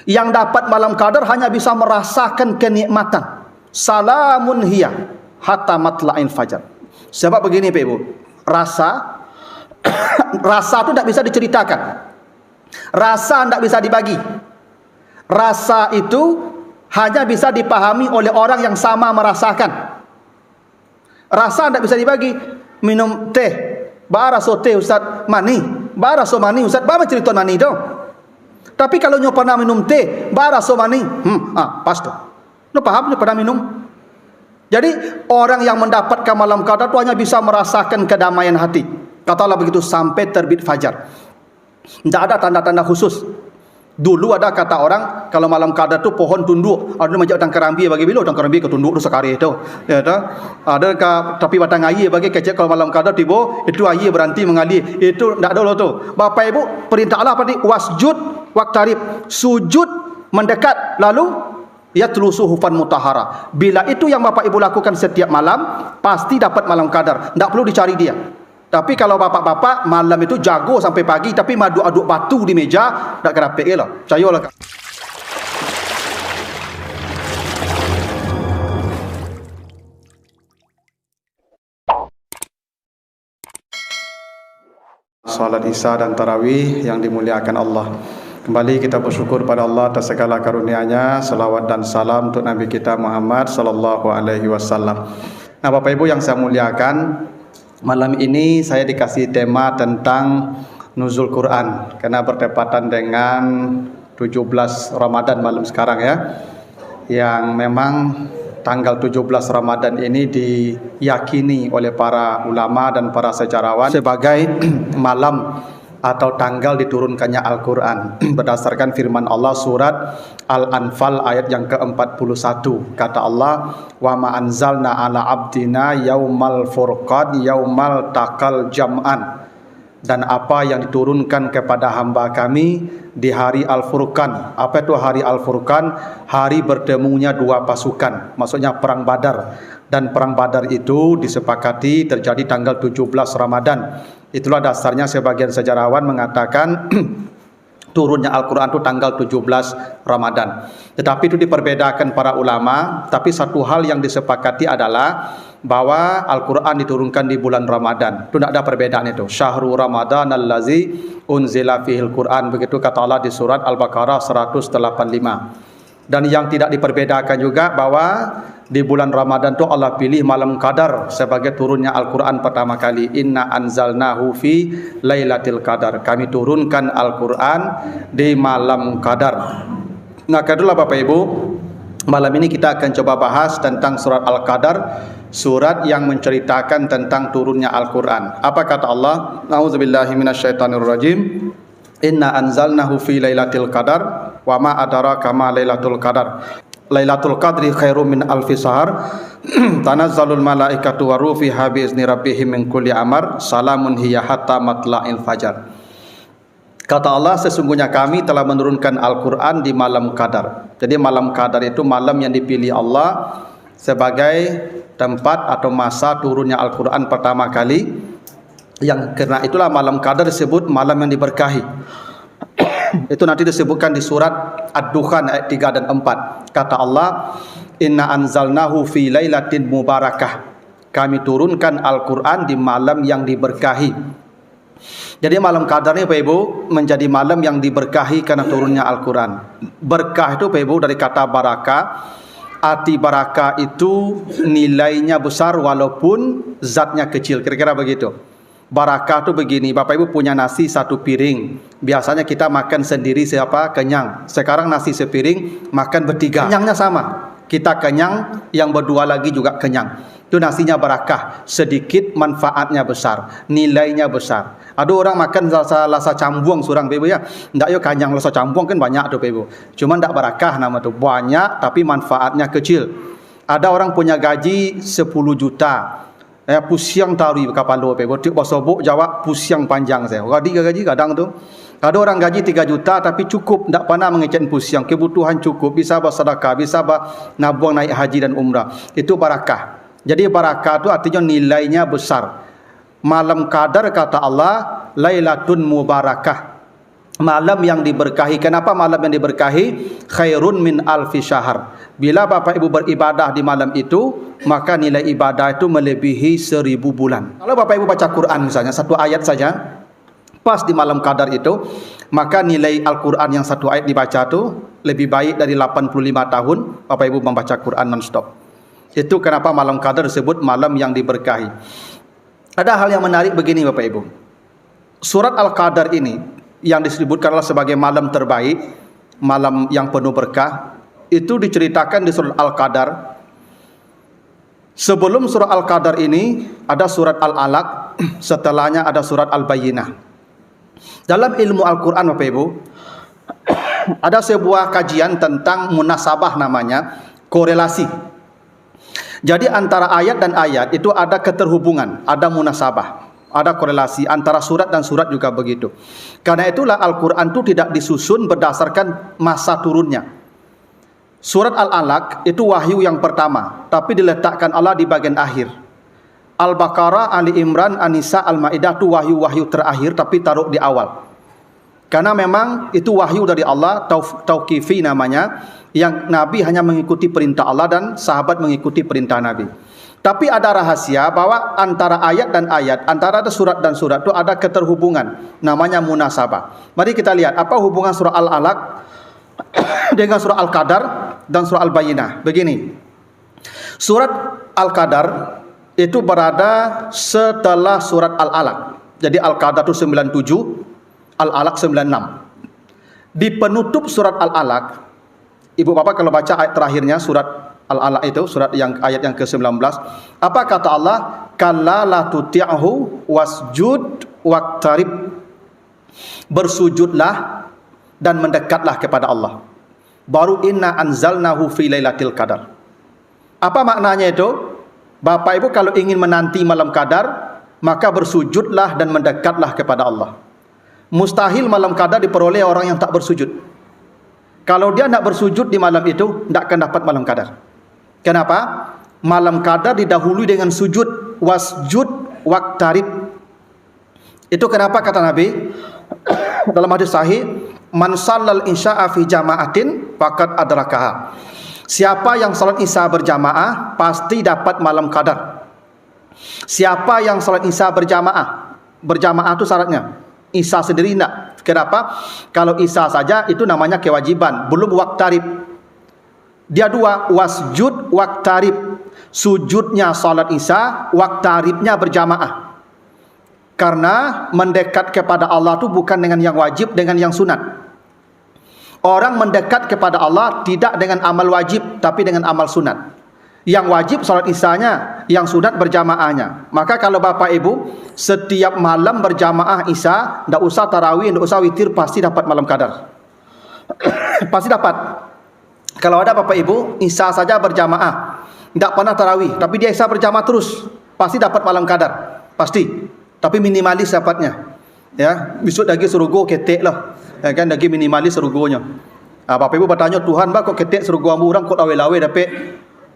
Yang dapat malam qadar hanya bisa merasakan kenikmatan. Salamun hiya hatta matla'il fajar. Sebab begini Pak Ibu, rasa rasa itu tidak bisa diceritakan. Rasa tidak bisa dibagi. Rasa itu hanya bisa dipahami oleh orang yang sama merasakan. Rasa tidak bisa dibagi. Minum teh, baraso teh Ustaz, mani, baraso mani Ustaz, apa cerita mani itu? Tapi kalau nyo pernah minum teh, baraso mani, pas tu. Lo paham nyo pernah minum? Jadi orang yang mendapatkan malam qadar itu hanya bisa merasakan kedamaian hati. Kata Allah begitu sampai terbit fajar. Tidak ada tanda-tanda khusus. Dulu ada kata orang kalau malam qadar tu pohon tunduk. Ada macam utang kerambi bagi bila utang kerambi ke tunduk tu sekali itu. Ya tahu. Ada tapi batang air bagi kecek kalau malam qadar tiba itu air berhenti mengalir. Itu tidak ada lo tu. Bapak Ibu perintah Allah apa ni? Wasjud waqtarib. Sujud mendekat lalu yatlu suhufan mutahhara. Bila itu yang Bapak Ibu lakukan setiap malam, pasti dapat malam qadar. Tak perlu dicari dia. Tapi kalau bapak-bapak malam itu jago sampai pagi tapi aduk-aduk batu di meja, tak kerapik lah. Percayalah. Salat Isya dan Tarawih yang dimuliakan Allah. Kembali kita bersyukur pada Allah atas segala karunia-Nya. Salawat dan salam untuk Nabi kita Muhammad sallallahu alaihi wasallam. Nah, Bapak Ibu yang saya muliakan, malam ini saya dikasih tema tentang nuzul Quran karena bertepatan dengan 17 Ramadan malam sekarang ya. Yang memang tanggal 17 Ramadan ini diyakini oleh para ulama dan para sejarawan sebagai malam atau tanggal diturunkannya Al-Quran berdasarkan firman Allah surat Al-Anfal ayat yang ke-41. Kata Allah, wa ma anzalna ala abdina yaumal furqan yaumal taqal jam'an. Dan apa yang diturunkan kepada hamba kami di hari Al-Furqan. Apa itu hari Al-Furqan? Hari bertemunya dua pasukan, maksudnya perang Badar. Dan perang Badar itu disepakati terjadi tanggal 17 Ramadan. Itulah dasarnya sebagian sejarawan mengatakan turunnya Al-Quran itu tanggal 17 Ramadan. Tetapi itu diperbedakan para ulama. Tapi satu hal yang disepakati adalah bahwa Al-Quran diturunkan di bulan Ramadan. Itu tidak ada perbedaan itu. Syahrul Ramadan allazi unzila fihil Quran. Begitu kata Allah di surat Al-Baqarah 185. Dan yang tidak diperbedakan juga bahwa di bulan Ramadan itu Allah pilih malam qadar sebagai turunnya Al-Quran pertama kali. Inna anzalnahu fi lailatul qadar. Kami turunkan Al-Quran di malam qadar. Nah, kedua Bapak Ibu, malam ini kita akan coba bahas tentang surat Al-Qadar, surat yang menceritakan tentang turunnya Al-Quran. Apa kata Allah? A'udzubillahi minasyaitonirrajim. Inna anzalnahu fi lailatul qadar wa ma adraka ma lailatul qadar. Lailatul qadri khairum min alfi syahr. Tanazzalul malaikatu wa ruhu fiha bi izni rabbihim min kulli amr. Salamun hiya hatta matla'il fajar. Kata Allah, sesungguhnya kami telah menurunkan Al-Quran di malam qadar. Jadi malam qadar itu malam yang dipilih Allah sebagai tempat atau masa turunnya Al-Quran pertama kali. Yang karena itulah malam qadar disebut malam yang diberkahi. Itu nanti disebutkan di surat Ad-Dukhan ayat 3 dan 4. Kata Allah, inna anzalnahu fi lailatin mubarakah. Kami turunkan Al-Quran di malam yang diberkahi. Jadi malam qadar ini Pak Ibu menjadi malam yang diberkahi karena turunnya Al-Quran. Berkah itu Pak Ibu dari kata barakah. Arti barakah itu nilainya besar walaupun zatnya kecil. Kira-kira begitu. Barakah itu begini, Bapak Ibu punya nasi satu piring. Biasanya kita makan sendiri siapa? Kenyang. Sekarang nasi sepiring makan bertiga. Kenyangnya sama. Kita kenyang, yang berdua lagi juga kenyang. Itu nasinya barakah. Sedikit manfaatnya besar, nilainya besar. Ada orang makan lasa cambuang surang Bapak Ibu ya. Ndak yo kenyang lasa cambuang kan banyak tuh Bapak Ibu. Cuma ndak barakah nama tuh. Banyak tapi manfaatnya kecil. Ada orang punya gaji 10 juta. Pusiang tauri kapalo pe botik basobok jawab pusiang panjang saya. Gaji kadang tu. Ada orang gaji 3 juta tapi cukup, tak pernah mengecek pusiang, kebutuhan cukup, bisa bersedekah, bisa nabung naik haji dan umrah. Itu barakah. Jadi barakah itu artinya nilainya besar. Malam qadar kata Allah lailatun mubarakah. malam yang diberkahi. Kenapa malam yang diberkahi? Khairun min alfi syahr. Bila Bapak Ibu beribadah di malam itu, maka nilai ibadah itu melebihi 1000 bulan. Kalau Bapak Ibu baca Quran misalnya, satu ayat saja, pas di malam qadar itu, maka nilai Al-Quran yang satu ayat dibaca itu lebih baik dari 85 tahun Bapak Ibu membaca Quran non-stop. Itu kenapa malam qadar disebut malam yang diberkahi. Ada hal yang menarik begini Bapak Ibu. Surat Al-Qadar ini yang disebutkanlah sebagai malam terbaik, malam yang penuh berkah, itu diceritakan di surat Al-Qadar. Sebelum surat Al-Qadar ini ada surat Al-Alaq, setelahnya ada surat Al-Bayyinah. Dalam ilmu Al-Quran Bapak Ibu, ada sebuah kajian tentang munasabah, namanya korelasi. Jadi antara ayat dan ayat itu ada keterhubungan, ada munasabah, ada korelasi antara surat dan surat juga begitu. Karena itulah Al-Quran itu tidak disusun berdasarkan masa turunnya. Surat Al-Alaq itu wahyu yang pertama, tapi diletakkan Allah di bagian akhir. Al-Baqarah, Ali Imran, An-Nisa, Al-Maidah itu wahyu-wahyu terakhir, tapi taruh di awal. Karena memang itu wahyu dari Allah, tauqifi namanya, yang Nabi hanya mengikuti perintah Allah dan sahabat mengikuti perintah Nabi. Tapi ada rahasia bahwa antara ayat dan ayat, antara ada surat dan surat itu ada keterhubungan, namanya munasabah. Mari kita lihat apa hubungan surah Al-Alaq dengan surah Al-Qadar dan surah Al-Bayyinah. Begini, surat Al-Qadar itu berada setelah surat Al-Alaq. Jadi Al-Qadar itu 97, Al-Alaq 96. Di penutup surat Al-Alaq, Ibu Bapak kalau baca ayat terakhirnya surat Al-Alaq itu, surat yang ayat yang ke-19, apa kata Allah? Kalla la tuti'hu wasjud waqtarib. Bersujudlah dan mendekatlah kepada Allah. Baru inna anzalnahu fi lailatul qadar. Apa maknanya itu? Bapak Ibu kalau ingin menanti malam qadar, maka bersujudlah dan mendekatlah kepada Allah. Mustahil malam qadar diperoleh orang yang tak bersujud. Kalau dia tidak bersujud di malam itu, tidak akan dapat malam qadar. Kenapa? Malam qadar didahului dengan sujud, wasjud waqtarib. Itu kenapa kata Nabi dalam hadis sahih, man shallal isya'a fi jama'atin faqad adrakaha. Siapa yang salat isya berjamaah pasti dapat malam qadar. Siapa yang salat isya berjamaah, berjamaah itu syaratnya, isya sendiri tidak. Kenapa? Kalau isya saja itu namanya kewajiban, belum waqtarib. Dia dua, wasjud waqtarib. Sujudnya salat isya, waqtaribnya berjamaah. Karena mendekat kepada Allah itu bukan dengan yang wajib, dengan yang sunat. Orang mendekat kepada Allah tidak dengan amal wajib, tapi dengan amal sunat. Yang wajib salat isyanya, yang sunat berjamaahnya. Maka kalau Bapak Ibu setiap malam berjamaah isya, tidak usah tarawih, tidak usah witir, pasti dapat malam qadar. Pasti dapat. Kalau ada Bapak Ibu isya saja berjamaah, tidak pernah tarawih, tapi dia isya berjamaah terus, pasti dapat malam qadar. Pasti. Tapi minimalis dapatnya. Ya, besok lagi surugo ketek lah. Ya kan, lagi minimalis surugonya. Bapak Ibu bertanya, Tuhan bah kok ketek surugo ambu orang kok lawe-lawe dapat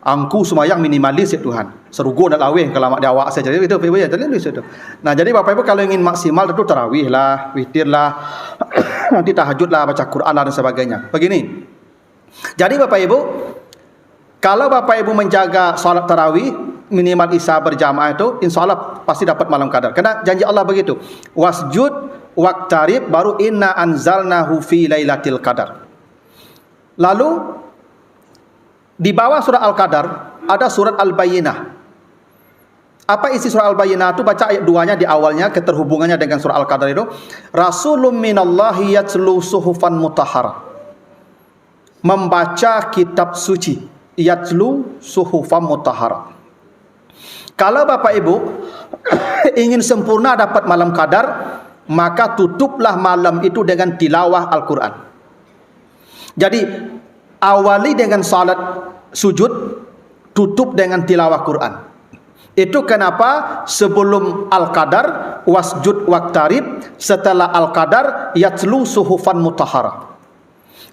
angku semayang minimalis ya Tuhan. Surugo nak lawe kalau mak dia awak saja itu Bapak Ibu ya tulis itu. Nah, jadi Bapak Ibu kalau ingin maksimal tentu tarawih lah, witir lah, nanti tahajud lah, baca Quran lah dan sebagainya. Begini. Jadi Bapak Ibu, kalau Bapak Ibu menjaga salat tarawih minimal isya berjamaah itu, insyaallah pasti dapat malam qadar. Karena janji Allah begitu. Wasjud waqtarib baru inna anzalnahu fi lailatul qadar. Lalu di bawah surah Al-Qadar ada surat Al-Bayyinah. Apa isi surah Al-Bayyinah itu? Baca ayat 2-nya di awalnya, keterhubungannya dengan surah Al-Qadar itu. Rasulun minallahi yatlu suhufan mutahharah. Membaca kitab suci. Yatlu suhufan mutahharah. Kalau Bapak Ibu ingin sempurna dapat malam qadar, maka tutuplah malam itu dengan tilawah Al-Quran. Jadi awali dengan salat sujud, tutup dengan tilawah Quran. Itu kenapa sebelum Al-Qadar wasjud waqtarib, setelah Al-Qadar yatlu suhufan mutahharah.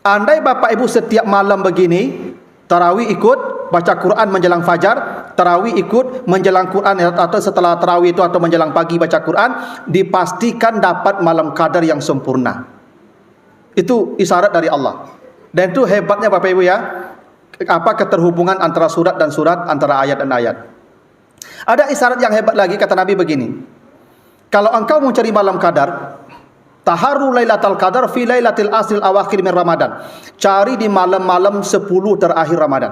Andai Bapak Ibu setiap malam begini, tarawih ikut, baca Quran menjelang fajar, tarawih ikut menjelang Quran, atau setelah tarawih itu atau menjelang pagi baca Quran, dipastikan dapat malam qadar yang sempurna. Itu isyarat dari Allah. Dan itu hebatnya Bapak Ibu ya, apa keterhubungan antara surat dan surat, antara ayat dan ayat. Ada isyarat yang hebat lagi, kata Nabi begini, kalau engkau mencari malam qadar, taharu lailatul qadar fi lailatil asril awakhir min Ramadan. Cari di malam-malam 10 terakhir Ramadan.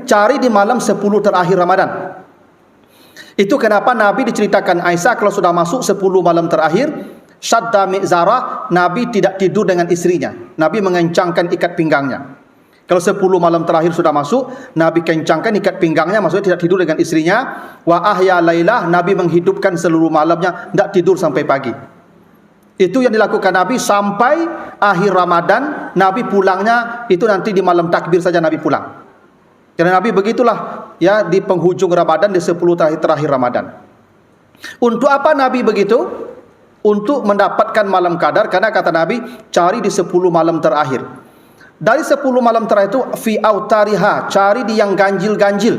Cari di malam 10 terakhir Ramadan. Itu kenapa Nabi diceritakan Aisyah kalau sudah masuk 10 malam terakhir, syadda mi'zarah, Nabi tidak tidur dengan istrinya. Nabi mengencangkan ikat pinggangnya. Kalau 10 malam terakhir sudah masuk, Nabi kencangkan ikat pinggangnya, maksudnya tidak tidur dengan istrinya. Wa ahya lailah, Nabi menghidupkan seluruh malamnya, tidak tidur sampai pagi. Itu yang dilakukan Nabi sampai akhir Ramadan. Nabi pulangnya itu nanti di malam takbir saja Nabi pulang. Karena Nabi begitulah ya, di penghujung Ramadan, di 10 terakhir Ramadan. Untuk apa Nabi begitu? Untuk mendapatkan malam qadar, karena kata Nabi, cari di 10 malam terakhir. Dari 10 malam terakhir itu fi autariha, cari di yang ganjil-ganjil.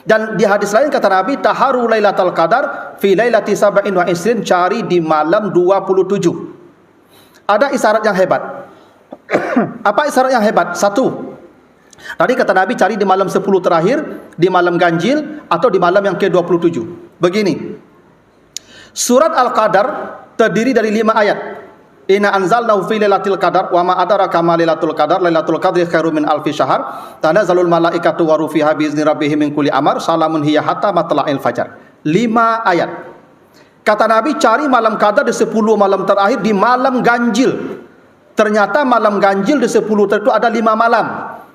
Dan di hadis lain kata Nabi, taharu lailatul qadar fi lailati sab'in wa isrin, cari di malam 27. Ada isyarat yang hebat. Apa isyarat yang hebat? Satu, tadi kata Nabi cari di malam 10 terakhir, di malam ganjil atau di malam yang ke-27. Begini, surat Al-Qadar terdiri dari 5 ayat. Inna anzalnahu fi lailatul qadar wa ma adraka ma lailatul qadar, lailatul qadri khairum min alfi syahr, tanazzalul malaikatu wa ruhu fiha bi izni rabbihim min kulli amr, salamun hiya hatta matla'il fajar. 5 ayat. Kata Nabi, cari malam qadar di 10 malam terakhir, di malam ganjil. Ternyata malam ganjil di 10 itu ada 5 malam.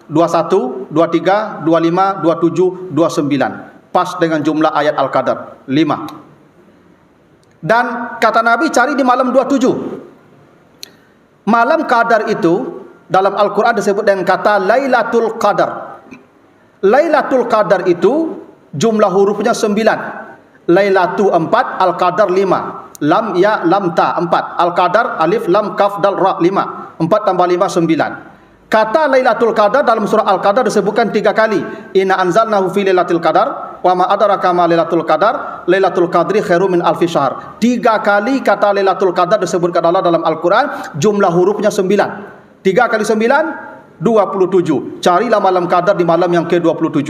21, 23, 25, 27, 29. Pas dengan jumlah ayat Al-Qadar, 5. Dan kata Nabi cari di malam 27. Malam qadar itu dalam Al-Quran disebut dengan kata Lailatul Qadar. Lailatul Qadar itu jumlah hurufnya 9. Lailatu 4, Al-Qadar 5. Lam ya lam ta 4. Al-Qadar alif lam kaf dal ra 5. 4 tambah 5 9. Kata Lailatul Qadar dalam surah Al-Qadar disebutkan 3 kali. Inna anzalnahu fi lailatul qadar wa ma adraka ma lailatul qadar, lailatul qadri khairum min alfi syahr. 3 kali kata Lailatul Qadar disebutkan Allah dalam Al-Quran, jumlah hurufnya 9. 3 kali 9, 27. Carilah malam qadar di malam yang ke-27.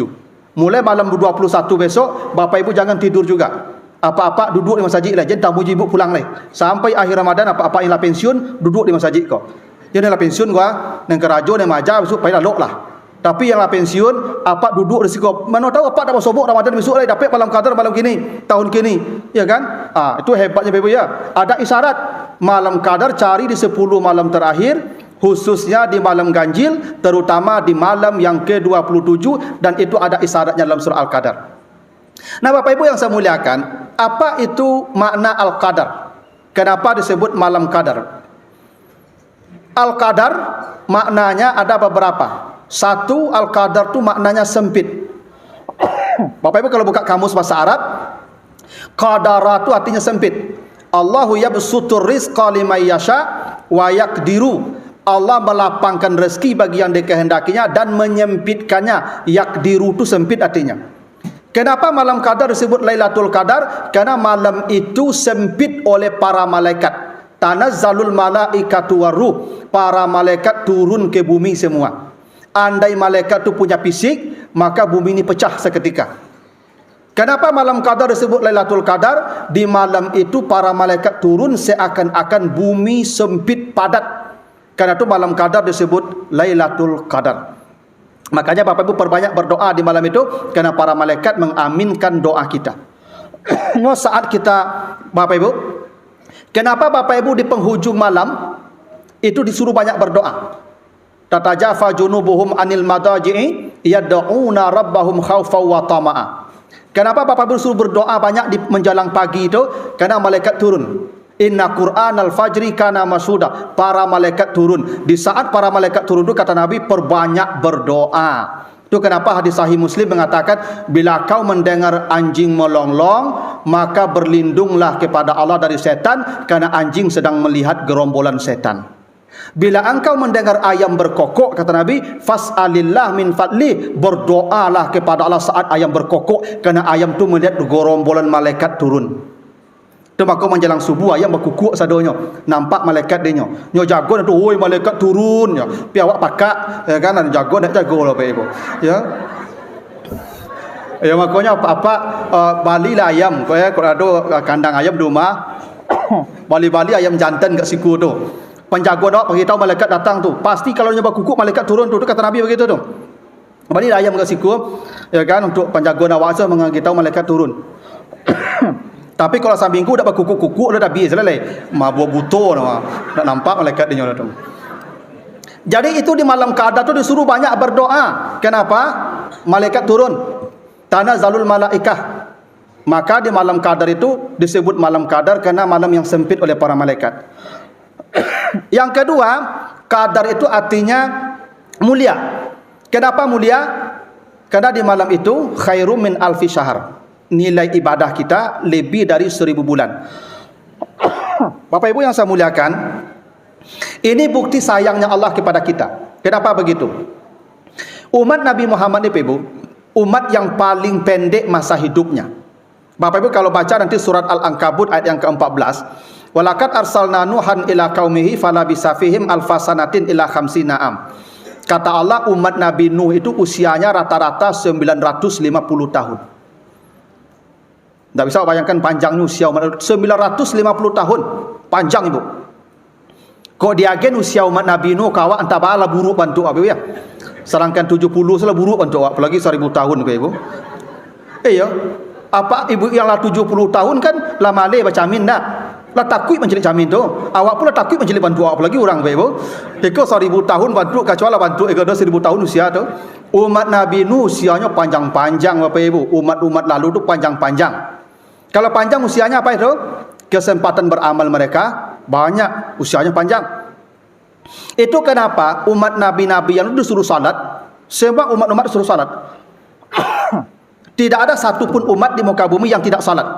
Mulai malam 21 besok, Bapak Ibu jangan tidur juga. Apa-apa duduk di masjid lah, jangan tamu ibu pulang lah. Sampai akhir Ramadan, apa-apa yang lah pensiun, duduk di masjid kau. Jadi lah pensiun gua nang kerajo nang maja besok pai lalok lah. Tapi yang lah pensiun apa duduk risiko. Mana tahu apa dapat sobok Ramadan besok lah dapat malam qadar malam kini, tahun kini, ya kan? Itu hebatnya Bapak ya. Ada isyarat malam qadar cari di 10 malam terakhir, khususnya di malam ganjil, terutama di malam yang ke-27, dan itu ada isyaratnya dalam surah Al-Qadar. Nah, Bapak Ibu yang saya muliakan, apa itu makna Al-Qadar? Kenapa disebut malam qadar? Al-Qadar maknanya ada beberapa. Satu, Al-Qadar itu maknanya sempit. Bapak Ibu kalau buka kamus bahasa Arab, qadara itu artinya sempit. Allahu yabsutur rizqa liman yasha wa yaqdiru. Allah melapangkan rezeki bagi yang dikehendakinya dan menyempitkannya. Yaqdiru itu sempit artinya. Kenapa malam qadar disebut Lailatul Qadar? Karena malam itu sempit oleh para malaikat. Tanazzalul malaikatu waruh, para malaikat turun ke bumi semua. Andai malaikat itu punya fisik, maka bumi ini pecah seketika. Kenapa malam qadar disebut Lailatul Qadar? Di malam itu para malaikat turun seakan-akan bumi sempit padat. Karena itu malam qadar disebut Lailatul Qadar. Makanya Bapak Ibu perbanyak berdoa di malam itu, karena para malaikat mengaminkan doa kita. Saat kita, Bapak Ibu, kenapa Bapak Ibu di penghujung malam itu disuruh banyak berdoa? Tatajafa junubuhum anil madaji'i yad'una rabbahum khaufaw wa tama'a. Kenapa Bapak Ibu disuruh berdoa banyak di menjelang pagi itu? Karena malaikat turun. Inna Qur'anal fajri kana masuda. Para malaikat turun. Di saat para malaikat turun itu kata Nabi, perbanyak berdoa. Itu kenapa hadis sahih Muslim mengatakan, bila kau mendengar anjing melonglong, maka berlindunglah kepada Allah dari setan, karena anjing sedang melihat gerombolan setan. Bila engkau mendengar ayam berkokok, kata Nabi, fas'alillah min fadli, berdoalah kepada Allah saat ayam berkokok, karena ayam itu melihat gerombolan malaikat turun. Tu maka menjelang subuh ayam berkukuk sadonyo. Nampak malaikat dia nyo jago tu, oi malaikat turun ya. Pi awak pakak ya kan jago nak jago lah ibu. Ya. Ya makanya apa-apa balilah ayam kalau ada kandang ayam di rumah. Bali-bali ayam jantan kat siku tu. Penjaga dak beritahu malaikat datang tu. Pasti kalau nyoba kukuk malaikat turun tu kata Nabi begitu tu. Balilah ayam kat siku ya kan untuk penjaga nawasa mengitahu malaikat turun. Tapi kalau sambingku dak berkukuk-kukuk dah habis lah leh. Mabuk buto nak nampak malaikat dia tu. Jadi itu di malam qadar tu disuruh banyak berdoa. Kenapa? Malaikat turun. Tanazzalul malaikah. Maka di malam qadar itu disebut malam qadar karena malam yang sempit oleh para malaikat. Yang kedua, qadar itu artinya mulia. Kenapa mulia? Karena di malam itu khairum min alfi syahr. Nilai ibadah kita lebih dari 1000 bulan. Bapak Ibu yang saya muliakan, ini bukti sayangnya Allah kepada kita. Kenapa begitu? Umat Nabi Muhammad ini Ibu, umat yang paling pendek masa hidupnya. Bapak Ibu kalau baca nanti surat Al-Ankabut ayat yang ke-14, walaqad arsalna nuhan ila qaumihi falabisa fihim alfasanatin ila khamsina am. Kata Allah, umat Nabi Nuh itu usianya rata-rata 950 tahun. Tak bisa bayangkan panjangnya usia umat 950 tahun. Panjang Ibu. Kok diagen usia umat Nabi Nuh kawak entah bala buruk bantu apa ya. Serangkan 70 salah buruk bantu apalagi 1000 tahun Ibu. Ya. Apa ibu yang lah 70 tahun kan lah malai baca amin dah. Lah takut menjelik jamin tu. Awak pula takut menjelik bantu apalagi orang Ibu. Eko 1000 tahun bantu kecuali bantu eko 1000 tahun usia tu. Umat Nabi Nuh usianya panjang-panjang Bapak Ibu. Umat-umat lalu tu panjang-panjang. Kalau panjang usianya apa itu? Kesempatan beramal mereka banyak, usianya panjang. Itu kenapa umat nabi-nabi yang disuruh salat, semua umat-umat disuruh salat. Tidak ada satupun umat di muka bumi yang tidak salat.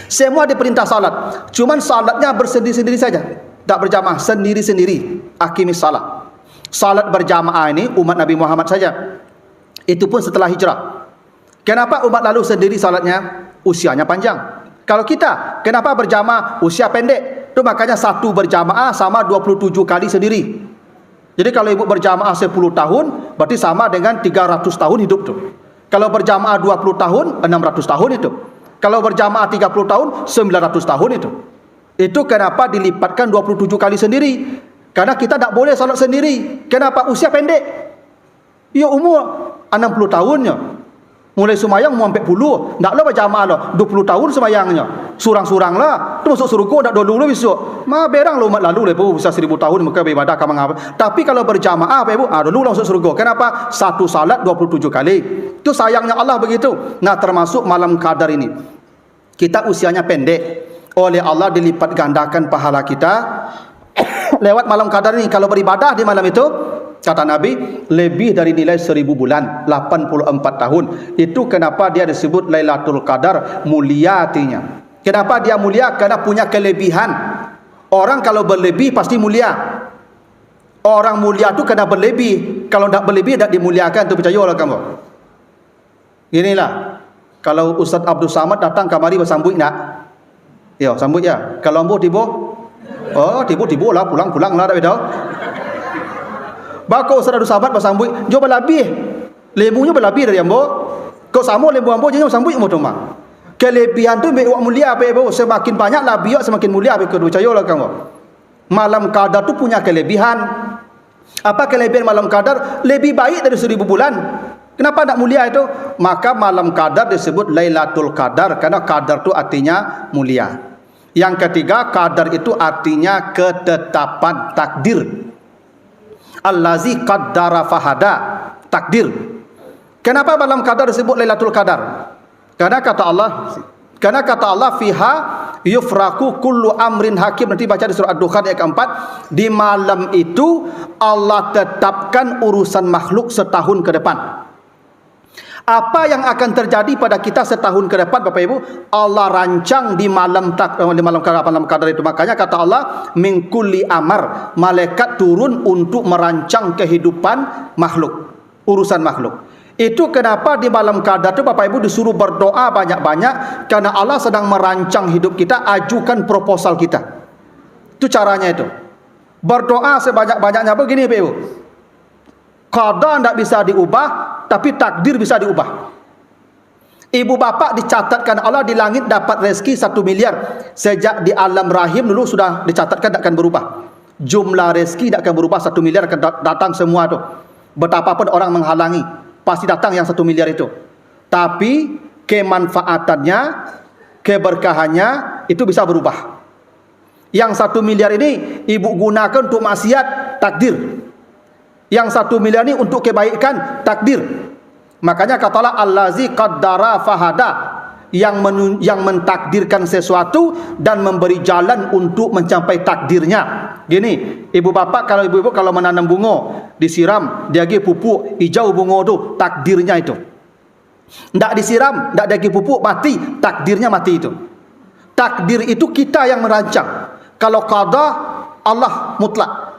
Semua diperintah salat. Cuman salatnya bersendiri-sendiri saja, tak berjamaah, sendiri-sendiri. Aqimis salat. Salat berjamaah ini umat Nabi Muhammad saja. Itu pun setelah hijrah. Kenapa umat lalu sendiri salatnya? Usianya panjang. Kalau kita, kenapa berjamaah? Usia pendek. Itu makanya satu berjamaah sama 27 kali sendiri. Jadi kalau ibu berjamaah 10 tahun, berarti sama dengan 300 tahun hidup tu. Kalau berjamaah 20 tahun, 600 tahun itu. Kalau berjamaah 30 tahun, 900 tahun itu. Itu kenapa dilipatkan 27 kali sendiri. Karena kita tak boleh salat sendiri. Kenapa? Usia pendek. Ya umur 60 tahunnya. Mulai semayang mau 40. Taklah berjamaah lah 20 tahun semayangnya. Surang-surang lah. Tu masuk surga tak dulu besok. Ma berang lah umat lalu lepas bisa 1000 tahun mereka beribadah kamang apa. Tapi kalau berjamaah Pak Ibu, dulu lah masuk surga. Kenapa? Satu salat 27 kali. Itu sayangnya Allah begitu. Nah, termasuk malam qadar ini. Kita usianya pendek. Oleh Allah dilipat gandakan pahala kita lewat malam qadar ini. Kalau beribadah di malam itu, kata Nabi, lebih dari nilai 1000 bulan, 84 tahun. Itu kenapa dia disebut Lailatul Qadar, mulia artinya. Kenapa dia mulia? Karena punya kelebihan. Orang kalau berlebih pasti mulia. Orang mulia tu kena berlebih. Kalau tak berlebih tak dimuliakan, tu percayalah kamu. Inilah. Kalau Ustaz Abdul Samad datang kamari bersambut nak? Ya, sambut ya. Kalau ambo tiba? Oh, tiba-tiba lah pulang-pulang lah tak tahu. Bakau Ustaz Abdul Samad bersambut, "Jo berlebih." Lembunya berlebih dari ambo. Kau sama lembu ambo je sambut ambo tu mak. Kelebihan tu biar mulia apa ibu? Semakin banyak lah biar semakin mulia apa kedua percayalah kamu. Malam qadar tu punya kelebihan. Apa kelebihan malam qadar? Lebih baik dari 1000 bulan. Kenapa tak mulia itu? Maka malam qadar disebut Lailatul Qadar karena qadar tu artinya mulia. Yang ketiga, qadar itu artinya ketetapan takdir. Allazi qaddara fahada, takdir. Kenapa malam qadar disebut Lailatul Qadar? Karena kata Allah fiha yufraku kullu amrin hakim. Nanti baca di surah Ad-Dukhan ayat keempat. Di malam itu Allah tetapkan urusan makhluk setahun ke depan. Apa yang akan terjadi pada kita setahun ke depan Bapak Ibu, Allah rancang di malam qadar itu. Makanya kata Allah, min kulli amar, malaikat turun untuk merancang kehidupan makhluk, urusan makhluk. Itu kenapa di malam qadar itu Bapak Ibu disuruh berdoa banyak-banyak, karena Allah sedang merancang hidup kita, ajukan proposal kita. Itu caranya itu. Berdoa sebanyak-banyaknya begini Bapak Ibu. Qada tidak bisa diubah, tapi takdir bisa diubah. Ibu bapak dicatatkan Allah di langit dapat rezeki 1 miliar. Sejak di alam rahim dulu sudah dicatatkan tak akan berubah. Jumlah rezeki tak akan berubah, 1 miliar akan datang semua tu. Betapapun orang menghalangi, pasti datang yang 1 miliar itu. Tapi kemanfaatannya, keberkahannya itu bisa berubah. Yang 1 miliar ini ibu gunakan untuk maksiat, takdir. Yang 1 miliar ini untuk kebaikan, takdir. Makanya katalah allazi qaddara fahada, yang mentakdirkan sesuatu dan memberi jalan untuk mencapai takdirnya. Gini, ibu bapak kalau ibu-ibu kalau menanam bunga, disiram, dia lagi pupuk, hijau bunga itu, takdirnya itu. Tidak disiram, tidak lagi pupuk, mati, takdirnya mati itu. Takdir itu kita yang merancang. Kalau qada, Allah mutlak.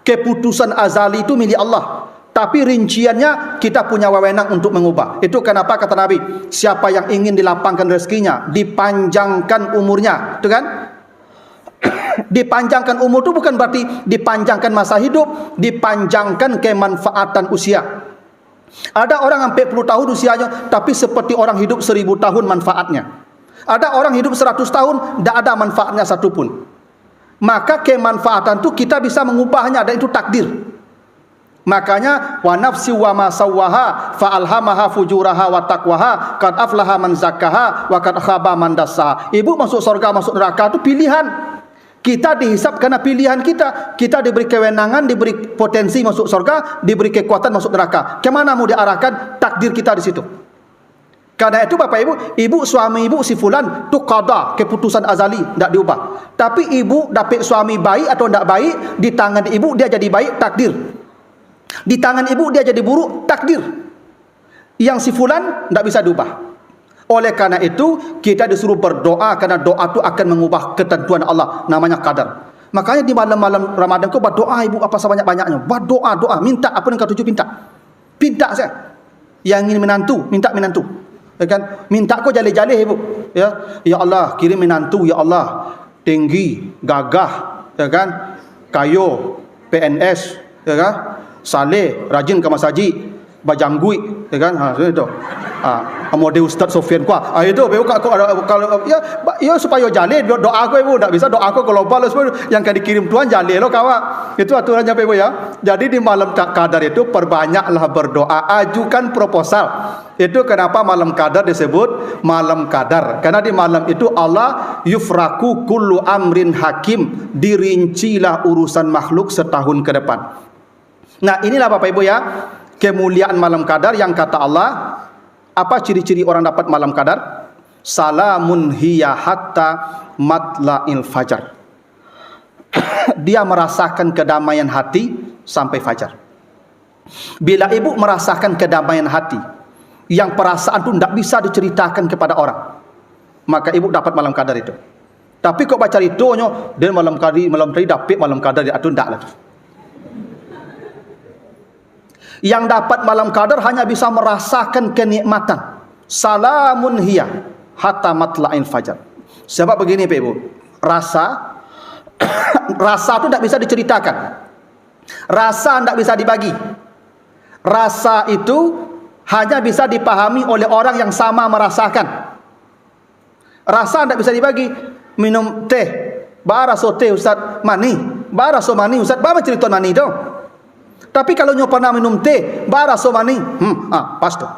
Keputusan azali itu milik Allah. Tapi rinciannya kita punya wewenang untuk mengubah. Itu kenapa kata Nabi, siapa yang ingin dilapangkan rezekinya, dipanjangkan umurnya, itu kan? Dipanjangkan umur itu bukan berarti dipanjangkan masa hidup, dipanjangkan kemanfaatan usia. Ada orang sampai 10 tahun usianya, tapi seperti orang hidup 1000 tahun manfaatnya. Ada orang hidup 100 tahun, tidak ada manfaatnya satupun. Maka kemanfaatan itu kita bisa mengubahnya, dan itu takdir. Makanya wa nafsi wa ma sawwaha fa alhamaha fujuraha wa taqwaha qad aflaha man zakkaha wa qad khaba man dassaha. Ibu masuk surga masuk neraka itu pilihan. Kita dihisap karena pilihan kita. Kita diberi kewenangan, diberi potensi masuk surga, diberi kekuatan masuk neraka. Kemana mau diarahkan? Takdir kita di situ. Karena itu Bapak Ibu, ibu suami ibu si fulan itu qada, keputusan azali, tidak diubah. Tapi ibu dapat suami baik atau tidak baik, di tangan ibu dia jadi baik, takdir. Di tangan ibu dia jadi buruk, takdir. Yang si fulan tidak bisa diubah. Oleh karena itu kita disuruh berdoa, karena doa itu akan mengubah ketentuan Allah, namanya qadar. Makanya di malam-malam Ramadan kau berdoa ibu apa sebanyak-banyaknya. Berdoa, doa, minta apa yang kau tuju minta. Pinta saya. Yang ingin menantu, minta menantu. Ya kan? Minta kau jale-jale ibu. Ya Allah, kirim menantu ya Allah. Tinggi, gagah, ya kan? Kayo, PNS, ya kan? Saleh, rajin ke masjid, bajanggui, ya kan? Itu. Model Ustaz Sofian kuah. Itu ibu kalau ya supaya jale doa aku ibu tak bisa doa aku global yang kan dikirim Tuhan jale lo kawan. Itu aturannya ibu ya. Jadi di malam qadar itu perbanyaklah berdoa, ajukan proposal. Itu kenapa malam qadar disebut malam qadar. Karena di malam itu Allah yufraku kullu amrin hakim, dirincilah urusan makhluk setahun ke depan. Nah inilah Bapak Ibu ya, kemuliaan malam qadar yang kata Allah. Apa ciri-ciri orang dapat malam qadar? Salamun hiya hatta matla'il fajar. Dia merasakan kedamaian hati sampai fajar. Bila ibu merasakan kedamaian hati, yang perasaan itu tidak bisa diceritakan kepada orang, maka ibu dapat malam qadar itu. Tapi kok baca itunya, dia malam tadi dapat malam qadar itu tidak lah. Yang dapat malam qadar hanya bisa merasakan kenikmatan. Salamun hiya hatta matla'il fajar. Sebab begini Pak Ibu, rasa itu tidak bisa diceritakan. Rasa tidak bisa dibagi. Rasa itu hanya bisa dipahami oleh orang yang sama merasakan. Rasa tidak bisa dibagi. Minum teh, baraso teh Ustaz, mani, baraso mani Ustaz, apa cerita mani itu? Tapi kalau nyo pernah minum teh, baraso mani, pas tu.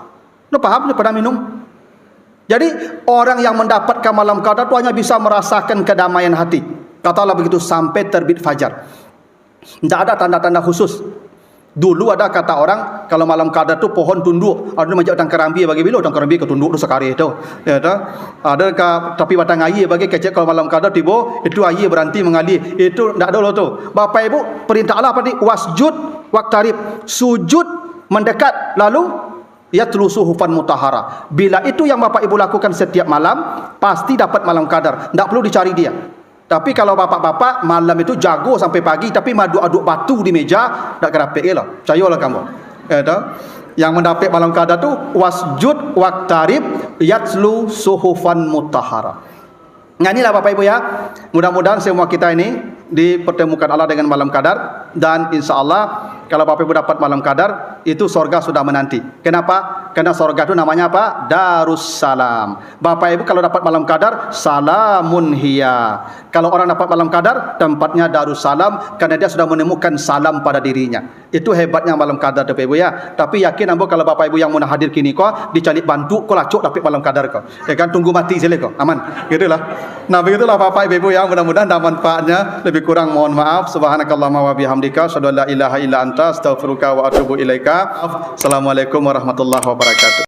Nyo paham nyo pernah minum. Jadi orang yang mendapatkan malam qadar itu hanya bisa merasakan kedamaian hati. Kata Allah begitu sampai terbit fajar. Tidak ada tanda-tanda khusus. Dulu ada kata orang kalau malam qadar tu pohon tunduk. Ada macam utang kerambi bagi bila utang kerambi ke tunduk tu sekali itu. Ya dah. Ada tapi batang air bagi kecek kalau malam qadar tiba itu air berhenti mengalir. Itu tidak ada lo tu. Bapak Ibu perintah Allah tadi wasjud waqtarib, sujud mendekat lalu yatlu suhufan mutahhara. Bila itu yang Bapak Ibu lakukan setiap malam, pasti dapat malam qadar. Tak perlu dicari dia. Tapi kalau bapak-bapak malam itu jago sampai pagi tapi madu aduk batu di meja, tak kena PE lah. Percayalah kamu. Yang mendapat malam qadar tu wasjud waqtarib yatlu suhufan mutahhara. Nah, inilah Bapak Ibu ya. Mudah-mudahan semua kita ini dipertemukan Allah dengan malam qadar, dan insya-Allah kalau Bapak Ibu dapat malam qadar, itu sorga sudah menanti. Kenapa? Karena sorga itu namanya apa? Darussalam. Bapak Ibu kalau dapat malam qadar, salamun hiya. Kalau orang dapat malam qadar, tempatnya Darussalam, karena dia sudah menemukan salam pada dirinya. Itu hebatnya malam qadar Bapak Ibu ya. Tapi yakin ambo kalau Bapak Ibu yang mau hadir kini kok dicari bantu kok lacuk dapat malam qadar kok. Ya kan, tunggu mati sile kok. Aman. Gitulah. Nah, begitulah Bapak Ibu yang mudah-mudahan ada manfaatnya. Lebih kurang mohon maaf. Subhanakallahumma wa bihamdika asyhadu an la ilaha illa anta astaghfiruka wa atubu ilaika. Assalamualaikum warahmatullahi wabarakatuh.